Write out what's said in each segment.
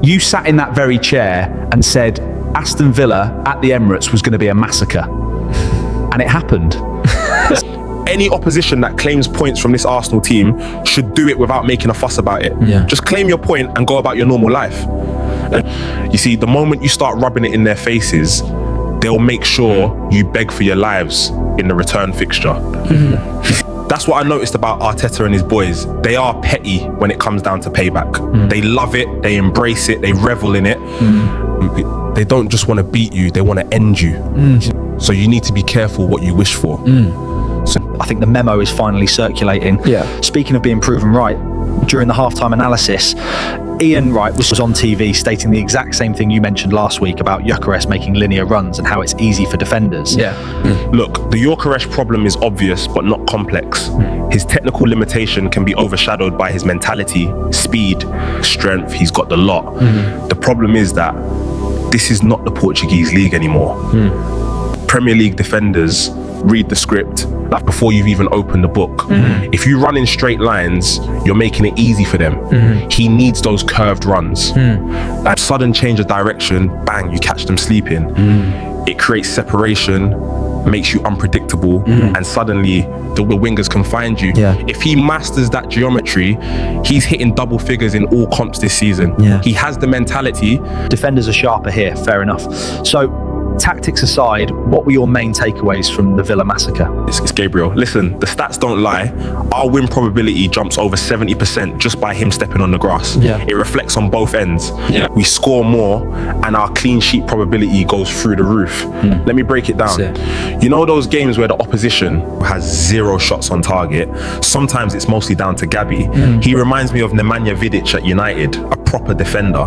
You sat in that very chair and said Aston Villa at the Emirates was going to be a massacre. And it happened. Any opposition that claims points from this Arsenal team should do it without making a fuss about it. Yeah. Just claim your point and go about your normal life. You see, the moment you start rubbing it in their faces, they'll make sure you beg for your lives in the return fixture. That's what I noticed about Arteta and his boys. They are petty when it comes down to payback. They love it, they embrace it, they revel in it. They don't just want to beat you, they want to end you. So you need to be careful what you wish for. So I think the memo is finally circulating. Yeah. Speaking of being proven right, during the halftime analysis, Ian Wright was on TV stating the exact same thing you mentioned last week about Yuckares making linear runs and how it's easy for defenders. Yeah. Look, the Yuckares problem is obvious but not complex. His technical limitation can be overshadowed by his mentality, speed, strength. He's got the lot. The problem is that this is not the Portuguese league anymore. Premier League defenders read the script like before you've even opened the book. If you run in straight lines, you're making it easy for them. He needs those curved runs. That sudden change of direction, bang, you catch them sleeping. It creates separation, makes you unpredictable, and suddenly the wingers can find you. If he masters that geometry, he's hitting double figures in all comps this season. He has the mentality. Defenders are sharper here, fair enough. So, tactics aside, what were your main takeaways from the Villa massacre? It's Gabriel. Listen, the stats don't lie. Our win probability jumps over 70% just by him stepping on the grass. It reflects on both ends. We score more and our clean sheet probability goes through the roof. Let me break it down. You know those games where the opposition has 0 shots on target? Sometimes it's mostly down to Gabby. He reminds me of Nemanja Vidic at United, a proper defender.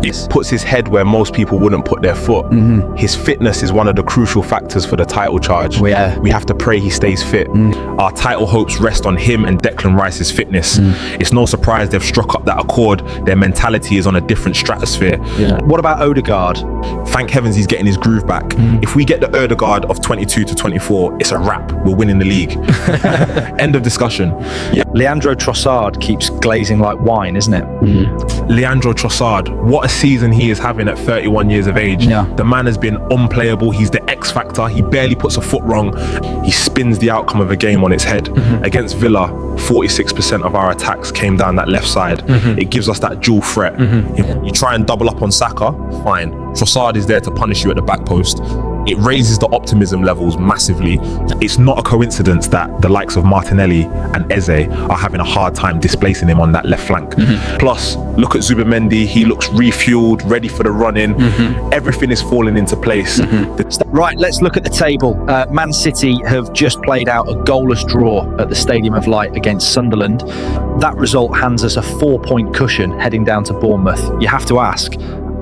He puts his head where most people wouldn't put their foot. His fitness is one of the crucial factors for the title charge. We have to pray he stays fit. Our title hopes rest on him and Declan Rice's fitness. It's no surprise they've struck up that accord. Their mentality is on a different stratosphere. What about Odegaard? Thank heavens he's getting his groove back. If we get the Odegaard of 22 to 24, it's a wrap. We're winning the league. End of discussion. Leandro Trossard keeps glazing like wine, isn't it? Leandro Trossard, what a season he is having at 31 years of age. The man has been unplayable. He's the X factor. He barely puts a foot wrong. He spins the outcome of a game on its head. Against Villa, 46% of our attacks came down that left side. It gives us that dual threat. You try and double up on Saka, fine. Trossard is there to punish you at the back post. It raises the optimism levels massively. It's not a coincidence that the likes of Martinelli and Eze are having a hard time displacing him on that left flank. Plus, look at Zubamendi. He looks refueled, ready for the run-in. Everything is falling into place. Right, let's look at the table. Man City have just played out a goalless draw at the Stadium of Light against Sunderland. That result hands us a 4-point cushion heading down to Bournemouth. You have to ask,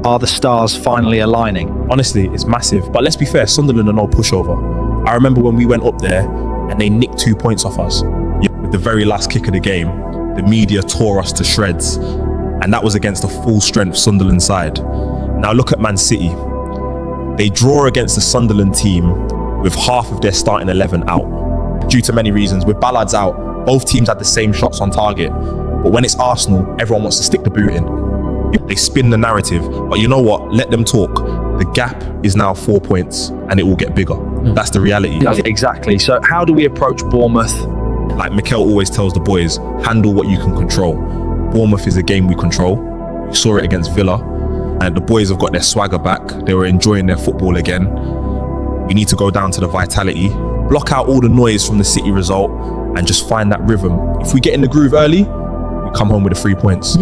are the stars finally aligning? Honestly, it's massive. But let's be fair, Sunderland are no pushover. I remember when we went up there and they nicked 2 points off us. With the very last kick of the game, the media tore us to shreds. And that was against a full-strength Sunderland side. Now look at Man City. They draw against the Sunderland team with half of their starting 11 out. Due to many reasons. With Ballard's out, both teams had the same shots on target. But when it's Arsenal, everyone wants to stick the boot in. They spin the narrative, but you know what? Let them talk. The gap is now 4 points and it will get bigger. That's the reality. Exactly. So how do we approach Bournemouth? Like Mikel always tells the boys, handle what you can control. Bournemouth is a game we control. We saw it against Villa and the boys have got their swagger back. They were enjoying their football again. We need to go down to the vitality, block out all the noise from the City result and just find that rhythm. If we get in the groove early, come home with the 3 points.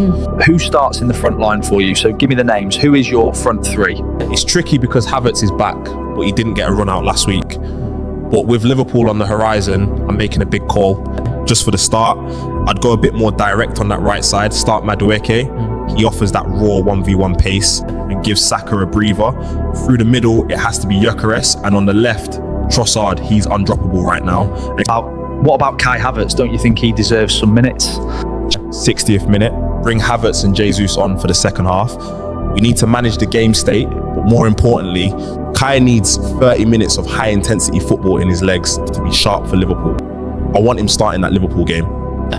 Who starts in the front line for you? So give me the names. Who is your front three? It's tricky because Havertz is back, but he didn't get a run out last week. But with Liverpool on the horizon, I'm making a big call. Just for the start, I'd go a bit more direct on that right side. Start Madueke. He offers that raw 1v1 pace and gives Saka a breather. Through the middle, it has to be Yuckares. And on the left, Trossard. He's undroppable right now. What about Kai Havertz? Don't you think he deserves some minutes? 60th minute, bring Havertz and Jesus on for the second half. We need to manage the game state, but more importantly, Kai needs 30 minutes of high intensity football in his legs to be sharp for Liverpool. I want him starting that Liverpool game,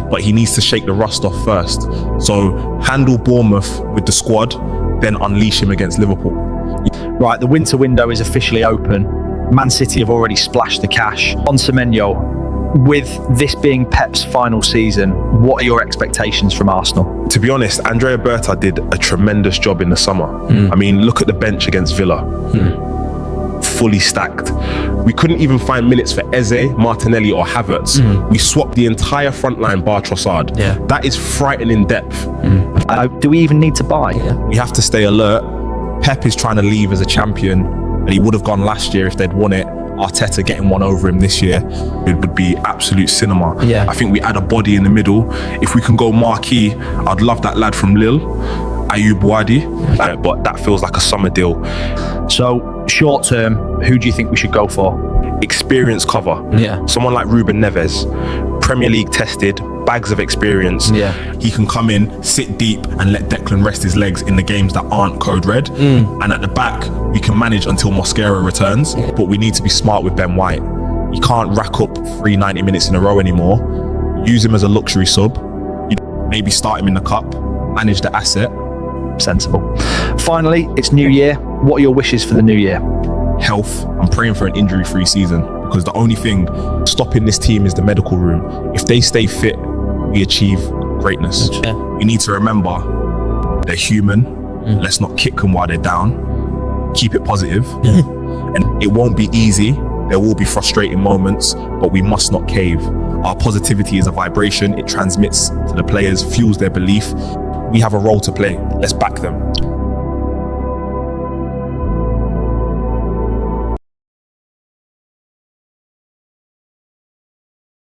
but he needs to shake the rust off first. So handle Bournemouth with the squad, then unleash him against Liverpool. Right, the winter window is officially open. Man City have already splashed the cash. On Semenyo, with this being Pep's final season, what are your expectations from Arsenal? To be honest, Andrea Berta did a tremendous job in the summer. I mean, look at the bench against Villa. Fully stacked. We couldn't even find minutes for Eze, Martinelli or Havertz. We swapped the entire front line bar Trossard. Yeah. That is frightening depth. Do we even need to buy? We have to stay alert. Pep is trying to leave as a champion, and he would have gone last year if they'd won it. Arteta getting one over him this year, It would be absolute cinema. Yeah. I think we add a body in the middle. If we can go marquee, I'd love that lad from Lille, Ayoub Wadi, but that feels like a summer deal. So, short term, who do you think we should go for? Experience cover. Yeah. Someone like Ruben Neves, Premier League tested, bags of experience. Yeah. he can come in, sit deep, and let Declan rest his legs in the games that aren't code red. And at the back, we can manage until Mosquera returns, but we need to be smart with Ben White. You can't rack up 3 90 minutes in a row anymore. Use him as a luxury sub. Maybe start him in the cup, manage the asset. Sensible. Finally, it's New Year. What are your wishes for the new year? Health. I'm praying for an injury-free season, because the only thing stopping this team is the medical room. If they stay fit, we achieve greatness. Yeah. We need to remember they're human. Let's not kick them while they're down. Keep it positive. And it won't be easy. There will be frustrating moments, but we must not cave. Our positivity is a vibration. It transmits to the players, fuels their belief. We have a role to play. Let's back them.